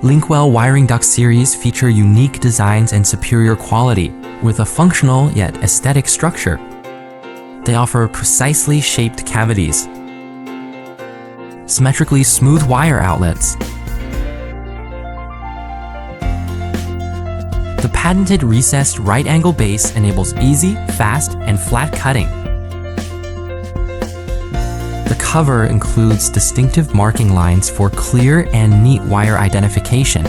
LINKWELL Wiring Duct series feature unique designs and superior quality, with a functional yet aesthetic structure. They offer precisely shaped cavities, symmetrically smooth wire outlets. The patented recessed right-angle base enables easy, fast, and flat cutting. The cover includes distinctive marking lines for clear and neat wire identification.